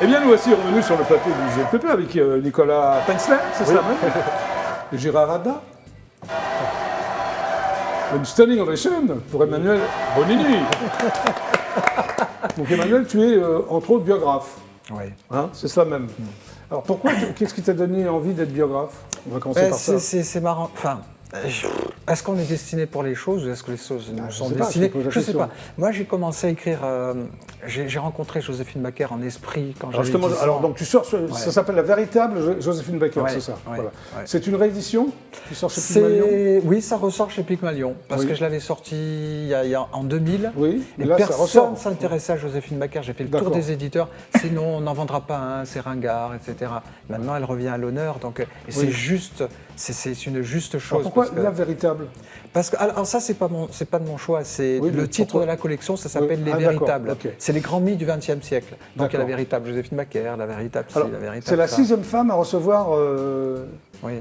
Eh bien, nous voici revenus sur le plateau du GPP avec Nicolas Pensler, c'est ça même, et Gérard Hadda. Une standing ovation pour Emmanuel Bonini. Donc Emmanuel, tu es entre autres biographe. Oui. Hein, c'est ça même. Alors pourquoi, qu'est-ce qui t'a donné envie d'être biographe? On va commencer par ça. C'est marrant. Enfin, est-ce qu'on est destiné pour les choses ou est-ce que les choses nous sont sais pas, destinées? je pose la Je ne sais question. pas. Moi, j'ai commencé à écrire. J'ai rencontré Joséphine Baker en esprit quand Alors, j'avais 10 ans. alors donc tu sors, ça s'appelle La Véritable Joséphine Baker, Ouais, c'est ça. ouais, Voilà. ouais. C'est une réédition qui sort chez Pygmalion. Oui, ça ressort chez Pygmalion, parce Oui. que je l'avais sorti en 2000. Oui, Et et là, ça personne ressort. ne s'intéressait à Joséphine Baker. J'ai fait le D'accord. tour des éditeurs. Sinon, on n'en vendra pas un, c'est ringard, etc. Maintenant, elle revient à l'honneur. Donc, et c'est juste, c'est une juste chose. Alors pourquoi parce que, La Véritable? parce que alors ça, c'est pas de mon choix. C'est Oui, mais le titre pourquoi? de la collection. Ça s'appelle Oui. Les Ah, d'accord, Véritables. ok. C'est les grands mythes du XXe siècle. Donc, il y a la D'accord. véritable Joséphine Baker, la véritable ci, Alors, la véritable c'est la ça. 6e femme à recevoir, Oui.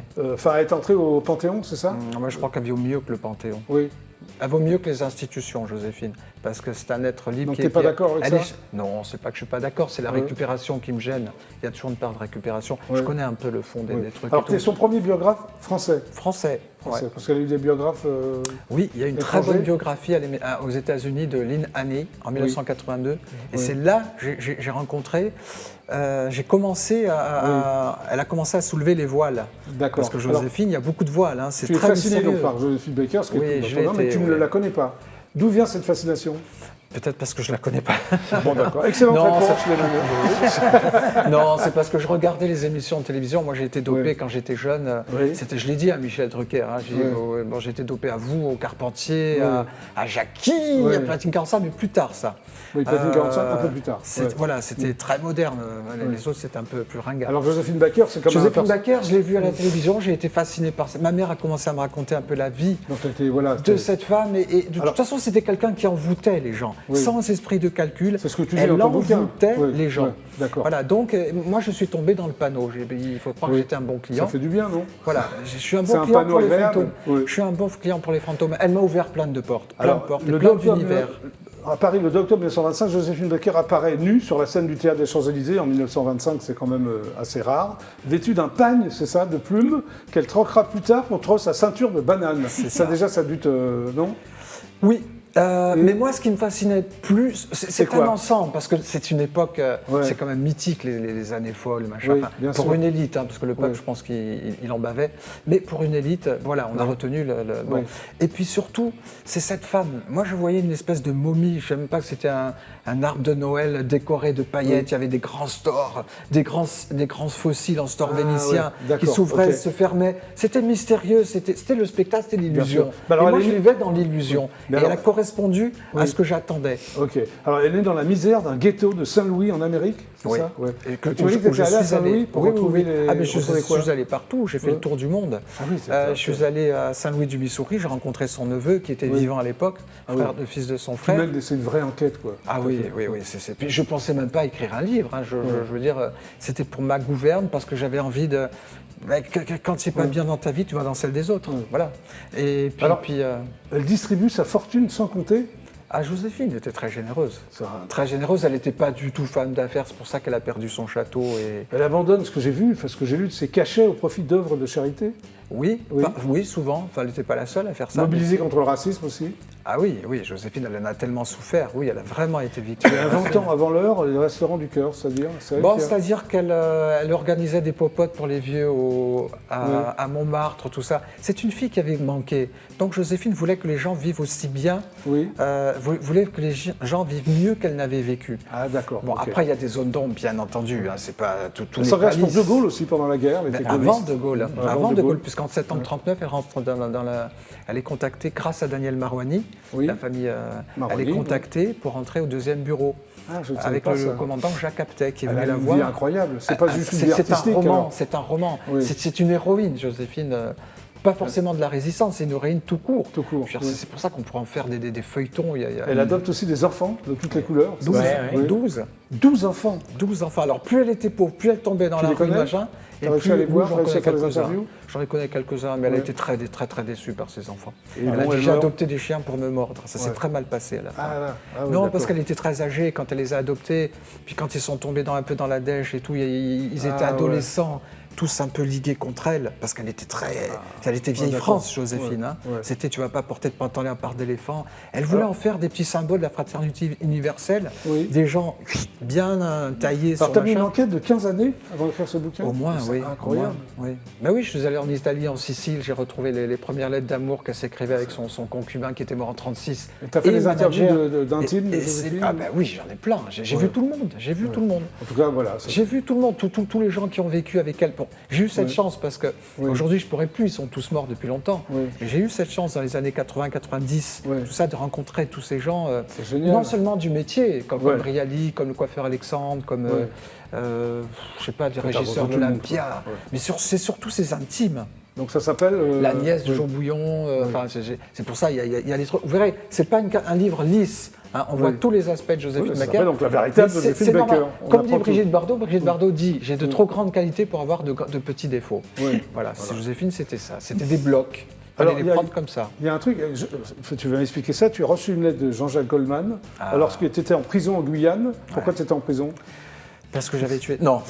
à être entrée au Panthéon, c'est ça? Moi, je crois qu'elle vaut mieux que le Panthéon. Oui. Elle vaut mieux que les institutions, Joséphine, parce que c'est un être libre. Donc qui t'es est- pas qui est- d'accord avec elle ça? Non, c'est pas que je suis pas d'accord, c'est la Oui. récupération qui me gêne. Il y a toujours une part de récupération. Oui. Je connais un peu le fond des, Oui. des trucs. Alors et tu es tout. son premier biographe français. Français. Français, ouais. parce qu'elle a eu des biographes. Oui, il y a une très Étranger. bonne biographie aux États-Unis de Lynn Haney en 1982. Et Oui. c'est là que j'ai rencontré. J'ai commencé elle a commencé à soulever les voiles. D'accord. Parce que Joséphine, il y a beaucoup de voiles. Hein, c'est Tu es très fasciné mystérieux. donc par Joséphine Baker, ce qui Oui, est tout je l'ai étonnant, mais été, tu ne oui. la connais pas. D'où vient cette fascination? Peut-être parce que je la connais pas. Bon, d'accord. Excellente Non, réponse, ça- Emmanuel. Non, c'est parce que je regardais les émissions de télévision. Moi, j'ai été dopé Oui. quand j'étais jeune. Oui. C'était, je l'ai dit à Michel Drucker. Hein, j'ai été dopé à vous, au Carpentier, Oui. à Jackie, Oui. à Platine 45, mais plus tard, ça. Oui, Platine 45, un peu plus tard. Ouais. Voilà, c'était très moderne. Les autres, c'était un peu plus ringard. Alors Joséphine Baker, c'est comme Joséphine un Baker, je l'ai vue à la télévision. J'ai été fasciné par ça. Ma mère a commencé à me raconter un peu la vie Donc t'as été, voilà, de cette femme. Et de Alors- toute façon, c'était quelqu'un qui envoûtait les gens, Oui. sans esprit de calcul. C'est ce que tu dis Elle dans ton bouquin. envoûtait Oui, les gens. oui, d'accord. Voilà, donc moi je suis tombé dans le panneau. Il faut croire Oui. que j'étais un bon client. Ça fait du bien, non? Voilà, je suis un C'est bon un client panneau pour les agréable. fantômes. Oui. Je suis un bon client pour les fantômes. Elle m'a ouvert plein de portes, plein de portes, et le 2 plein octobre, d'univers. à Paris, le 2 octobre 1925, Joséphine Baker apparaît nue sur la scène du théâtre des Champs-Élysées. En 1925, c'est quand même assez rare. Vêtue d'un pagne, c'est ça, de plumes, qu'elle troquera plus tard contre sa ceinture de banane. Ça déjà, ça dut, non? Oui. Mais moi, ce qui me fascinait plus, c'est quoi un ensemble, parce que c'est une époque, Ouais. c'est quand même mythique, les années folles, machin. Oui, Enfin, bien pour sûr. une élite, hein, parce que le peuple, Ouais. je pense qu'il en bavait. Mais pour une élite, voilà, on a retenu bon. Ouais. Et puis surtout, c'est cette femme. Moi, je voyais une espèce de momie. Je ne savais même pas que c'était un arbre de Noël décoré de paillettes. Il y avait des grands stores, des grands fossiles en store vénitien ouais, d'accord, qui s'ouvraient, ok. se fermaient. C'était mystérieux. C'était le spectacle, c'était l'illusion. sûr. Bah alors, Et moi, elle je est- vivais dans l'illusion. Mais Et alors- elle a correspondu à ce que j'attendais. Ok. Alors, elle est née dans la misère d'un ghetto de Saint-Louis en Amérique, c'est Oui. ça? Ouais. Et que- Tu m'as dit que où tu étais allé à Saint-Louis pour Oui, retrouver oui. les... Ah, mais je retrouver quoi? suis allé partout, j'ai fait Ouais. le tour du monde. Ah oui, c'est ça, Je suis allé à Saint-Louis du Missouri, j'ai rencontré son neveu qui était Oui. vivant à l'époque, Ah frère oui. de fils de son Tu frère. mènes c'est une vraie enquête, quoi. Ah oui, oui, oui. Puis je pensais même pas écrire un livre. Hein. Je veux dire, c'était pour ma gouverne parce que j'avais envie de. Mais quand c'est pas bien dans ta vie, tu vas dans celle des autres. Voilà. Et puis, Alors- Elle distribue sa fortune sans compter. Joséphine était très généreuse. Ça- Très généreuse. Elle n'était pas du tout femme d'affaires. C'est pour ça qu'elle a perdu son château. Et Elle abandonne ce que j'ai vu, enfin, ce que j'ai lu de ses cachets au profit d'œuvres de charité. oui, Oui. oui, souvent. Enfin, elle n'était pas la seule à faire ça. Mobilisée contre le racisme aussi. Ah oui, oui. Joséphine, elle en a tellement souffert. Oui, elle a vraiment été victime. Elle invente avant l'heure les restaurants du cœur, c'est-à-dire c'est elle Bon, qui a- c'est-à-dire qu'elle elle organisait des popotes pour les vieux à Montmartre, tout ça. C'est une fille qui avait manqué. Donc Joséphine voulait que les gens vivent aussi bien, Oui. voulait que les gens vivent mieux qu'elle n'avait vécu. Ah d'accord. Bon, ok. après, il y a des zones d'ombre, bien entendu. Hein, c'est pas tout Elle n'est s'engage pas pour lisse. De Gaulle aussi pendant la guerre. Elle Mais était avant gaulliste. De Gaulle, Avant avant De De Gaulle. Gaulle, puisqu'en septembre 39, elle rentre elle est contactée grâce à Daniel Marouani, Oui. la famille. Marouani, elle est contactée pour entrer au deuxième bureau Ah, je ne savais avec pas le ça. commandant Jacques Aptet qui est Elle venu a la une voir. vie incroyable. C'est pas juste une vie C'est un artistique. roman, alors. c'est un roman. Oui. C'est une héroïne, Joséphine. Pas forcément de la résistance, c'est une héroïne tout court. Tout court, Je veux dire, oui. C'est pour ça qu'on pourrait en faire des feuilletons. Elle adopte aussi des enfants de toutes les couleurs. 12, Oui. 12 enfants. 12 enfants. Alors plus elle était pauvre, plus elle tombait dans Tu la les rue, connais? machin. T'as réussi à les voir, j'en réussi à connais faire des quelques-uns. interviews? J'en ai connais quelques-uns, mais elle a Ouais. été très, très, très déçue par ses enfants. Et Elle a bon, dit elle j'ai meurt. adopté des chiens pour me mordre. Ça s'est Ouais. très mal passé à la fin. Ah, là. Ah, oui, Non, d'accord. parce qu'elle était très âgée quand elle les a adoptés. Puis quand ils sont tombés un peu dans la dèche et tout, ils étaient Ah, ouais. adolescents, tous un peu ligués contre elle, parce qu'elle était elle était vieille d'accord. France, Joséphine. Ouais, Hein. ouais. C'était tu vas pas porter de pantalon à part d'éléphant. Elle voulait en faire des petits symboles de la fraternité universelle, Oui. des gens bien taillés Alors, sur t'as mis une machin. enquête de 15 années avant d'écrire ce bouquin? Au moins, C'est oui. incroyable. Au moins, oui. Ben oui, je suis allé en Italie, en Sicile, j'ai retrouvé les premières lettres d'amour qu'elle s'écrivait avec son concubin qui était mort en 36. Et t'as fait des interviews d'intimes de et Joséphine? Ah ben oui, j'en ai plein. J'ai vu tout le monde. J'ai vu tout le monde. En tout cas, voilà. c'est- J'ai vu tout le monde, tous les gens qui ont vécu avec elle. Bon, j'ai eu cette chance parce que Oui. aujourd'hui je pourrais plus, ils sont tous morts depuis longtemps. Oui. Mais j'ai eu cette chance dans les années 80-90, Oui. tout ça, de rencontrer tous ces gens, C'est génial. non seulement du métier, comme Ouais. Riali, comme le coiffeur Alexandre, comme Ouais. je sais pas, des T'as régisseurs rencontré tout le monde, d'Olympia, quoi. Ouais. mais c'est surtout ces intimes. Donc ça s'appelle... La nièce de oui. Jean Bouillon, enfin, c'est pour ça, il y a des trucs. Vous verrez, c'est pas un livre lisse. Hein, on voit tous les aspects de Joséphine Oui, ça Baker. s'appelle donc La véritable Mais Joséphine c'est normal. Baker. On Comme apprend dit Brigitte Bardot, dit j'ai de trop grandes qualités pour avoir de petits défauts. Oui. Voilà, c'est Joséphine, c'était ça. C'était des blocs. Il Alors, fallait il y les a- prendre comme ça. Il y a un truc, tu vas m'expliquer ça, tu as reçu une lettre de Jean-Jacques Goldman, alors que tu étais en prison en Guyane. Pourquoi tu étais en prison? Parce que j'avais tué. Non.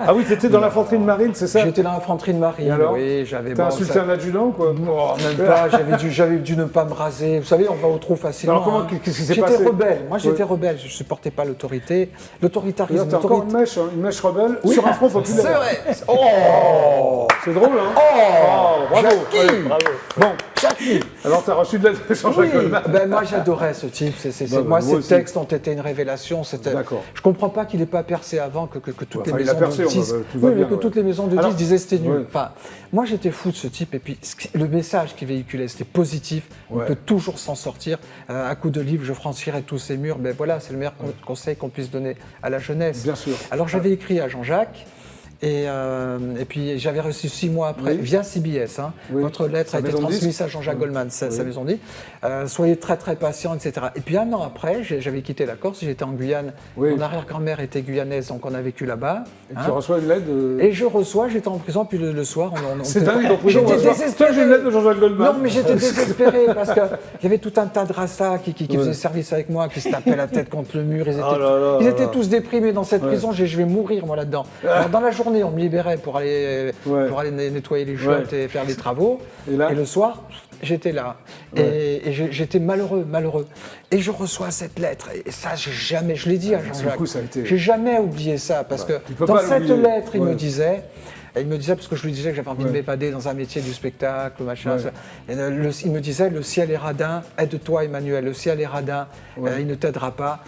Ah oui, tu étais dans l'infanterie de marine, c'est ça? J'étais dans l'infanterie de marine. Et alors Oui, j'avais. T'as bon, insulté ça- un adjudant, quoi? Non, même pas. J'avais dû ne pas me raser. Vous savez, on va au trou facilement. Alors, comment- hein. qu'est-ce qui s'est passé? J'étais rebelle. Moi, j'étais Ouais. rebelle. Je ne supportais pas l'autorité. D'ailleurs, L'autoritarisme. t'as encore une mèche rebelle sur un front populaire. C'est vrai. Oh C'est drôle, hein? Oh bravo! Jackie Ouais, bravo! Bon, Jackie. alors t'as reçu une lettre de Jean-Jacques Oui, Goldman. ben moi j'adorais ce type. Bah, moi, moi ces aussi. textes ont été une révélation. D'accord. Je comprends pas qu'il n'ait pas percé avant que toutes Enfin, les il a maisons percé, de on disques. va- tout va Oui, mais bien, que ouais. toutes les maisons de Alors, disques disaient c'était nul. ouais. Enfin, moi j'étais fou de ce type et puis le message qu'il véhiculait c'était positif. Ouais. On peut toujours s'en sortir. À coup de livre, je franchirai tous ces murs. Ben voilà, c'est le meilleur conseil qu'on puisse donner à la jeunesse. Bien sûr. Alors j'avais écrit à Jean-Jacques. Et puis j'avais reçu 6 mois après, Oui. via CBS, hein, Oui. votre lettre Sa a été maison de transmise disques. à Jean-Jacques Goldman, sa Oui. maison dit. Soyez très très patient, etc. Et puis un an après, j'avais quitté la Corse, j'étais en Guyane. Oui. Mon arrière-grand-mère était guyanaise, donc on a vécu là-bas. Et hein. tu reçois une lettre de... Et je reçois, j'étais en prison, puis le soir, C'est dingue, en prison, J'étais on va se voir. désespéré. Tiens, j'ai une lettre de Jean-Jacques Goldman. Non, mais j'étais désespéré parce qu'il y avait tout un tas de rassas qui faisaient service avec moi, qui se tapaient la tête contre le mur. Ils étaient, Oh là là ils là étaient là. tous déprimés dans cette prison. Je vais mourir, moi, là-dedans. Alors, dans la journée, on me libérait pour aller nettoyer les chiottes et faire des travaux. Et là le soir, j'étais là. Et j'étais malheureux. Et je reçois cette lettre. Et ça, je l'ai dit à du Jean-Jacques. coup, ça a été- J'ai jamais oublié ça parce tu que peux dans pas cette l'oublier. lettre, il Ouais. me disait. Et il me disait, parce que je lui disais que j'avais envie de Ouais. m'évader dans un métier du spectacle, machin. Ouais. ça. Et il me disait, le ciel est radin, aide-toi Emmanuel, le ciel est radin, il ne t'aidera pas.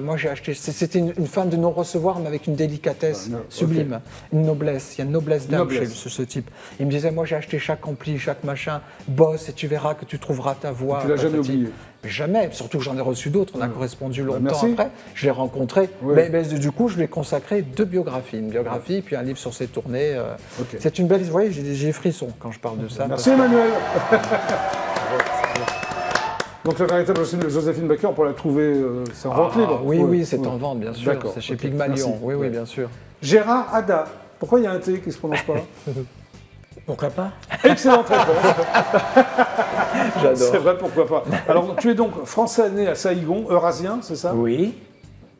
Moi j'ai acheté, c'était une femme de non-recevoir, mais avec une délicatesse Ah, non, sublime, une noblesse, il y a une noblesse d'âme chez Noblesse. ce type. Il me disait, moi j'ai acheté chaque ampli, chaque machin, bosse et tu verras que tu trouveras ta voix. Tu l'as jamais patati. oublié. Mais jamais, surtout que j'en ai reçu d'autres, on a correspondu longtemps merci. après, je l'ai rencontré, Ouais. mais du coup je lui ai consacré 2 biographies, une biographie puis un livre sur ses tournées. Ok. C'est une belle histoire, vous voyez, j'ai frissons quand je parle de ça. Merci Emmanuel. Donc la véritable Joséphine Baker, pour la trouver, c'est en vente libre. Oui, Ouais. oui, c'est Ouais. en vente, bien sûr. D'accord, C'est chez ok, Pygmalion. merci. Oui, Ouais. oui, bien sûr. Gérard Ada. Pourquoi il y a un T qui ne se prononce pas? Pourquoi pas? Excellente réponse. J'adore. C'est vrai, pourquoi pas. Alors, tu es donc français né à Saïgon, eurasien, c'est ça? Oui.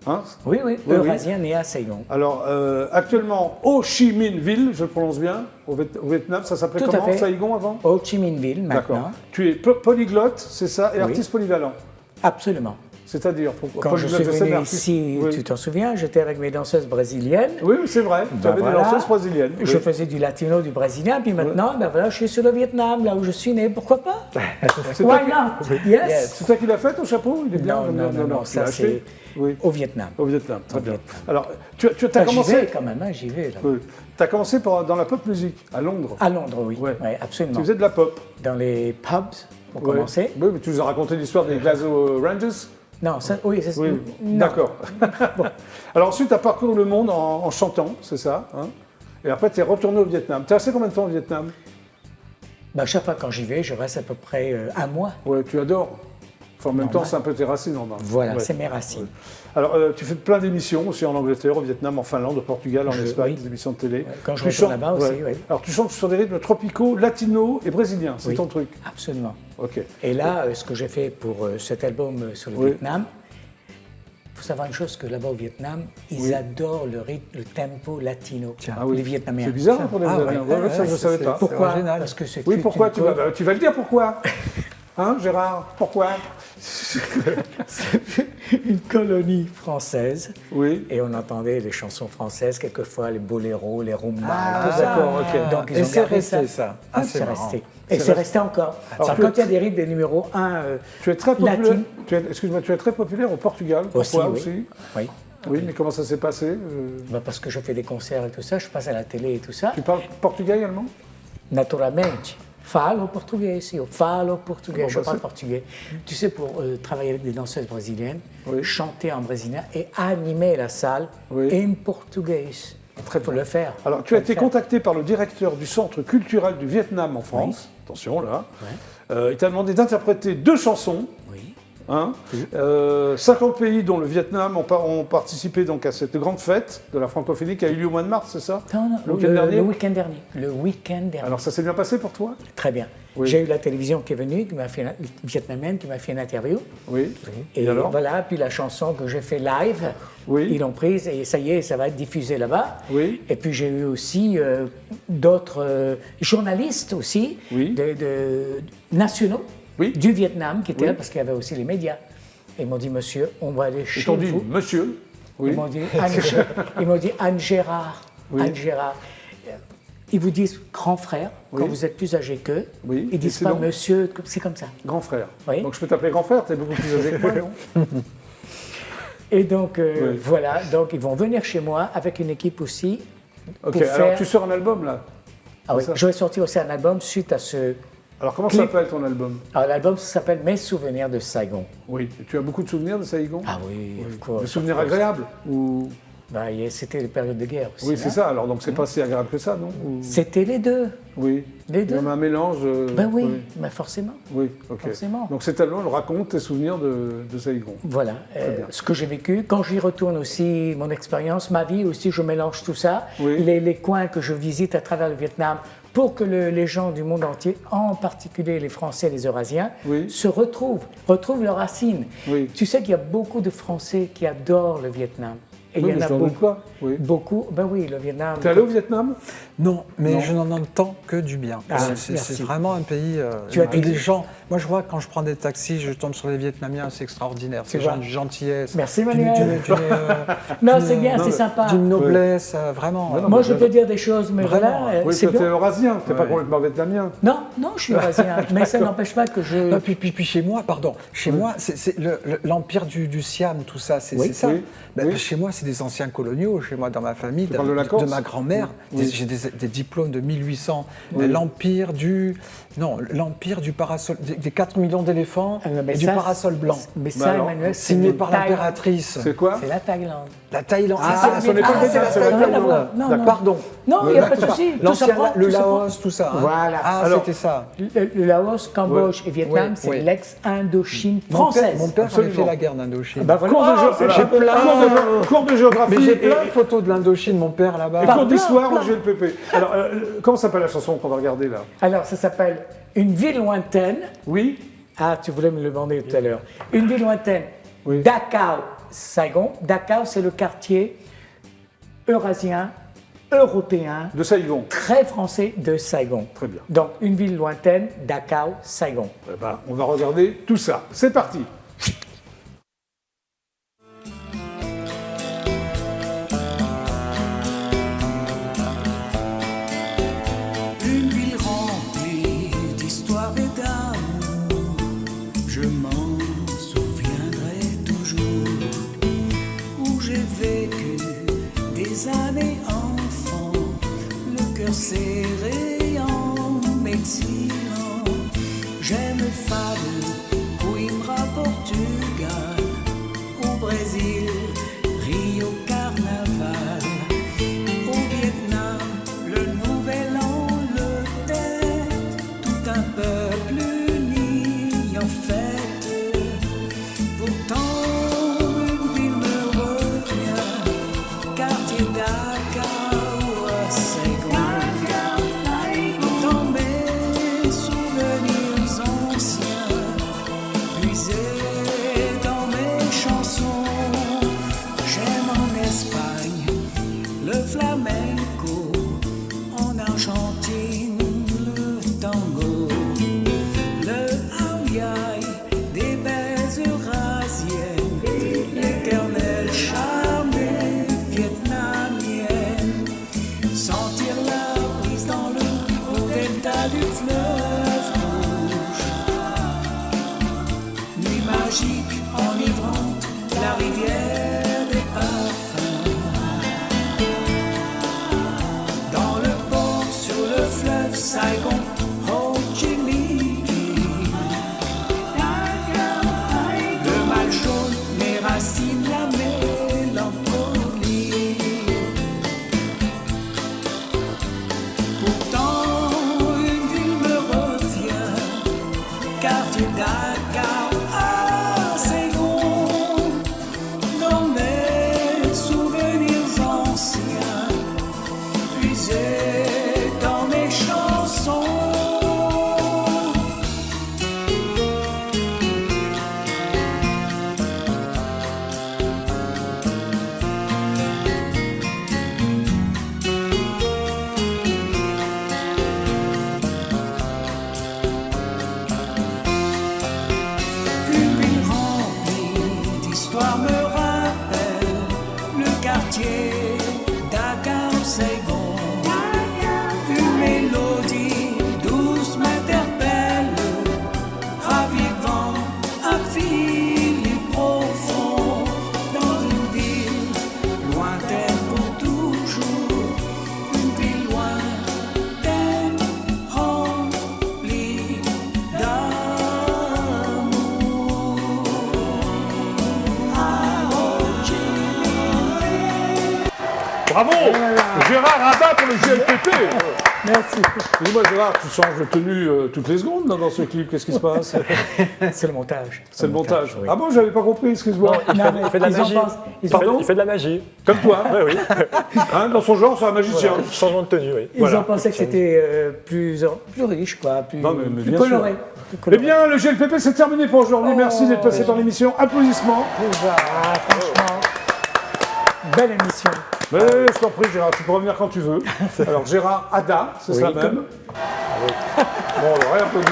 Hein? Oui, oui. Oui, Eurasien né à Saigon. Alors, actuellement, Ho Chi Minh Ville, je le prononce bien, au Vietnam, ça s'appelait Tout à comment? fait. Saïgon avant? Ho Chi Minh Ville D'accord. maintenant. Tu es polyglotte, c'est ça, et Oui. artiste polyvalent. Absolument. C'est-à-dire, Quand je suis polyglotte, c'est venu artiste. ici, Oui. tu t'en souviens, j'étais avec mes danseuses brésiliennes. Oui, c'est vrai. Tu Ben avais voilà. des danseuses brésiliennes. Je Oui. faisais du latino, du brésilien, puis maintenant, ben voilà, je suis sur le Vietnam, là où je suis né. Pourquoi pas? C'est toi Why qui- not? Yes. C'est toi qui l'as fait au chapeau? Il est bien. Non, j'aime non, bien. non, non, tu ça l'as acheté c'est Oui. au Vietnam. Au Vietnam, très Au bien. Vietnam. Alors, tu as J'y vais commencé. quand même, hein, j'y vais. Là. Oui. Tu as commencé dans la pop musique, à Londres. À Londres, oui. Ouais. Ouais, Tu absolument. faisais de la pop. Dans les pubs, pour Ouais. commencer. Oui, mais tu nous as raconté l'histoire des Glasgow Rangers. Non, ça, oui, c'est Oui, non. d'accord. Alors ensuite, tu as parcouru le monde en chantant, c'est ça, hein. Et après, tu es retourné au Vietnam. Tu es resté combien de temps au Vietnam? Ben, chaque fois quand j'y vais, je reste à peu près un mois. Ouais, tu adores. Enfin, en même Normal. temps, c'est un peu tes racines, normal. Voilà, Ouais. c'est mes racines. Alors, tu fais plein d'émissions aussi en Angleterre, au Vietnam, en Finlande, au Portugal, en Espagne, oui. des émissions de télé. Ouais, quand je Tu retourne chantes- là-bas aussi, oui. Alors, tu chantes sur des rythmes tropicaux, latinos et brésiliens, c'est Oui. ton truc. Absolument. Ok. Et là, ce que j'ai fait pour cet album sur le Oui. Vietnam, il faut savoir une chose, que là-bas au Vietnam, ils Oui. adorent le rythme, le tempo latino, Ah oui. les Vietnamiens. C'est bizarre hein, pour les Ah ouais. Vietnamiens. Ouais, ça, je ne savais pas. Pourquoi? original. Parce que c'est Oui, toute pourquoi une tu vas le dire pourquoi Hein, Gérard Pourquoi une colonie française. Oui. Et on entendait les chansons françaises, quelquefois les boléros, les rumbas, Ah, tout ça. d'accord, ok. Donc ils Et ont c'est gardé resté, ça. Ah, Oui, c'est c'est marrant. resté. Et c'est resté encore. Alors, Alors, quand il y a des rythmes des numéros 1 Tu es très populaire. latines, Excuse-moi, tu es très populaire au Portugal. aussi, Pourquoi oui. aussi Oui. Oui, mais comment ça s'est passé Ben, parce que je fais des concerts et tout ça, je passe à la télé et tout ça. Tu parles portugais également Naturalmente. Falo portugais, io falo portugais, Bon, je bah, parle c'est- portugais. Tu sais, pour travailler avec des danseuses brésiliennes, Oui. chanter en brésilien et animer la salle Oui. en portugais. Très Il faut bien. le faire. Alors, tu as Faut le été faire. contacté par le directeur du Centre culturel du Vietnam en France. Attention là. Il t'a demandé d'interpréter 2 chansons. Oui. Hein. 50 pays, dont le Vietnam, ont participé donc à cette grande fête de la francophonie qui a eu lieu au mois de mars, c'est ça Non, non, Le week-end dernier le week-end dernier. Le week-end dernier. Alors, ça s'est bien passé pour toi Très bien. Oui. J'ai eu la télévision qui est venue, vietnamienne, qui m'a fait une interview. Oui. Et alors voilà, puis la chanson que j'ai fait live, Oui. ils l'ont prise et ça y est, ça va être diffusé là-bas. Oui. Et puis j'ai eu aussi d'autres journalistes aussi, Oui. nationaux Oui. du Vietnam qui étaient Oui. là parce qu'il y avait aussi les médias. Et ils m'ont dit, monsieur, on va aller Ils chez t'ont dit, vous. monsieur. Oui. Ils m'ont dit, ils m'ont dit, Anne Gérard, Oui. Anne Gérard. Ils vous disent grand frère quand Oui. vous êtes plus âgé qu'eux. Oui. Ils Et disent c'est pas donc monsieur, c'est comme ça. Grand frère. Oui. Donc, je peux t'appeler grand frère, tu es beaucoup plus âgé que moi, non Et donc, Oui. voilà, donc ils vont venir chez moi avec une équipe aussi. Ok, pour alors faire- tu sors un album là. Ah oui, c'est ça. je vais sortir aussi un album suite à ce. Alors, comment Clip. s'appelle ton album Alors, l'album s'appelle Mes souvenirs de Saigon. Oui. Et tu as beaucoup de souvenirs de Saïgon Ah oui, of course, Des souvenirs of course. agréables ou... Bah, c'était les périodes de guerre aussi. Oui, c'est hein. ça. Alors, donc, c'est pas si agréable que ça, non Ou- C'était les deux. Oui. Les Il y deux. a un mélange. Ben oui, mais forcément. Oui, ok. Forcément. Donc cet album raconte tes souvenirs de Saïgon. Voilà, bien. ce que j'ai vécu. Quand j'y retourne aussi, mon expérience, ma vie aussi, je mélange tout ça. Oui. Les coins que je visite à travers le Vietnam pour que les gens du monde entier, en particulier les Français et les Eurasiens, Oui. se retrouvent leurs racines. Oui. Tu sais qu'il y a beaucoup de Français qui adorent le Vietnam. Et Oui, il y mais en a je n'en doute beaucoup. pas. Oui. Beaucoup. Ben oui, le Vietnam. T'es allé au Vietnam Non, mais Non. je n'en entends que du bien. Ah, C'est merci. vraiment un pays. Tu as et des- les gens. Moi, je vois quand je prends des taxis, je tombe sur les Vietnamiens, c'est extraordinaire. C'est Tu vois. d'une gentillesse. Merci, d'une- Manuel. d'une- Non, d'une- c'est bien, non, c'est mais- sympa. D'une noblesse, vraiment. non, Moi, mais je peux dire des choses, mais Vraiment. voilà, Oui, c'est toi, t'es bien. eurasien, t'es pas Ouais. complètement vietnamien. Non, non, je suis eurasien, mais ça n'empêche pas que je. Non, puis chez moi, pardon, chez moi, c'est l'empire du Siam, tout ça, c'est Oui, c'est ça. oui, Ben, oui. Chez moi, c'est des anciens coloniaux. Chez moi, dans ma famille, parles de la Corse ma grand-mère, Oui. j'ai des diplômes de 1800. Oui. L'empire du parasol, des 4 millions d'éléphants Mais et du ça, parasol blanc. Mais Bah ça, alors, Emmanuel, c'est Signé le par Thaïlande. l'impératrice. C'est quoi C'est la Thaïlande. La Thaïlande. Ah, ce n'est pas le Vietnam, c'est la Rien à Thaïlande. voir. Non, non. Pardon. Non, il n'y a pas de souci. Tout L'ancien, s'apprend, le tout s'apprend. Laos, tout ça. hein. Voilà. Ah, Alors- c'était ça. Le Laos, Cambodge et Vietnam, Oui, c'est oui. l'ex-Indochine Mon française. père avait Absolument. fait la guerre d'Indochine. Bah voilà. Cours de, Oh, cours de géographie Mais j'ai et, plein de photos de l'Indochine, mon père là-bas. et cours Plein, d'histoire plein. au GLPP. Alors, comment s'appelle la chanson qu'on va regarder là Alors, ça s'appelle Une ville lointaine. Oui. Ah, tu voulais me le demander tout à l'heure. Une ville lointaine. Oui. Dachau, Saigon. Dachau, c'est le quartier eurasien, européen, De Saïgon. très français de Saigon. Très bien. Donc, une ville lointaine, Dachau, Saigon. Eh ben, on va regarder tout ça. C'est parti. Une ville remplie d'histoire et d'amour, je m'en souviendrai toujours. Où j'ai vécu des années enfant, le cœur serré en m'exilant. J'aime Fado, Coimbra, Portugal, au Brésil, Rio, Carnaval. Au Vietnam, le nouvel an, le Tết, tout romantique, enivrante, la rivière des parfums. Dans le port, sur le fleuve Saigon, Ho Chi Minh. Le mal jaune, mes racines, la mélancolie. Pourtant, une ville me revient, quartier Dakar à Saigon. Dans mes souvenirs anciens, puisés dans mes chansons. Une ville remplie d'histoire me rappelle le quartier Dakar-Saigon. Une mélodie douce m'interpelle, ravivant un fil profond dans une ville lointaine pour toujours. Une ville lointaine remplie d'amour. Bravo Gérard Rabat pour le JLPP. Merci. Dis-moi Gérard, tu changes de tenue toutes les secondes dans ce clip, qu'est-ce qui se passe? C'est le montage. C'est le montage. oui. Ah bon, j'avais pas compris, excuse-moi. Non, mais Il fait de la ils en magie. pensent- ils Pardon Il fait de la magie. Comme toi, Oui, oui. hein, dans son genre, c'est un magicien. Voilà. Changement de tenue, oui. Ils Voilà. ont pensé que c'était plus riche, quoi, plus, Non, mais plus bien coloré. sûr. plus Eh coloré. bien, le GLPP, c'est terminé pour aujourd'hui. Merci d'être passé dans l'émission. Applaudissements. Déjà, franchement, belle émission. Mais je t'en prie, Gérard, tu peux revenir quand tu veux. Alors, Gérard Ada, c'est ça même. Bon, on va réapplaudir.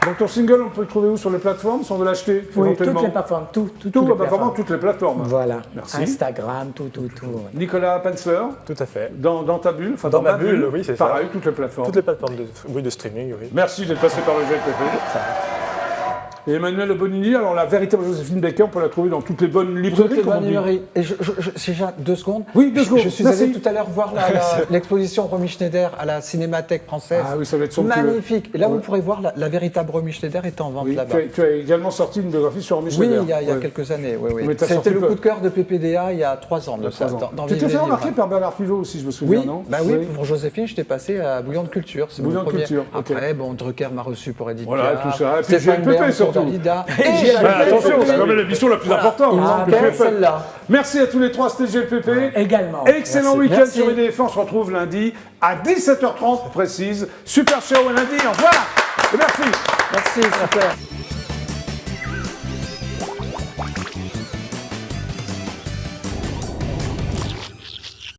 Donc, ton single, on peut le trouver où sur les plateformes, si on veut l'acheter Oui, éventuellement toutes les plateformes, toutes Tout, les bah, vraiment plateformes. toutes les plateformes. Voilà. Merci. Instagram, tout. ouais. Nicolas Pensler, Tout à fait. dans ta bulle, enfin Dans ma bulle, oui, c'est ça. Pareil, toutes les plateformes. Toutes les plateformes de streaming, oui. Merci d'être passé par le GLPP. Et Emmanuel Bonini, alors la véritable Joséphine Baker, on peut la trouver dans toutes les bonnes librairies, Toutes les comme on bonnes dit. librairies. Et si j'ai 2 secondes. Oui, 2 secondes. Je suis Merci. allé tout à l'heure voir l'exposition Romy Schneider à la Cinémathèque française. Ah oui, ça va être somptueux. Magnifique. Et là, vous Ouais. pourrez voir la véritable Romy Schneider est en vente Oui, là-bas. tu as également sorti une biographie sur Romy Oui, Schneider. il y a Ouais. quelques années. Oui, Mais t'as sorti C'était le peu. coup de cœur de PPDA il y a 3 ans. De ça, 3 ans. dans Tu t'es Vive fait les remarquer livres. par Bernard Pivot aussi, je me souviens, Oui, non bah oui, pour Joséphine, j'étais passé à Bouillon de Culture. C'est Bouillon mon de premier. Culture, ok. Après, bon, Drucker m'a reçu pour Edith Voilà, Piaf, tout ça. Et puis Stéphane GLPP Bern surtout. pour Dalida. Et Et j'ai la- Bah, attention, c'est GLPP. quand même l'émission la plus importante. Il hein, que tu manquait aies faite. celle-là. Merci à tous les trois, c'était GLPP. Également. Excellent Merci. week-end Merci. sur IDF. On se retrouve lundi à 17h30 précise. Super show lundi. Au revoir. Et merci. Merci, super.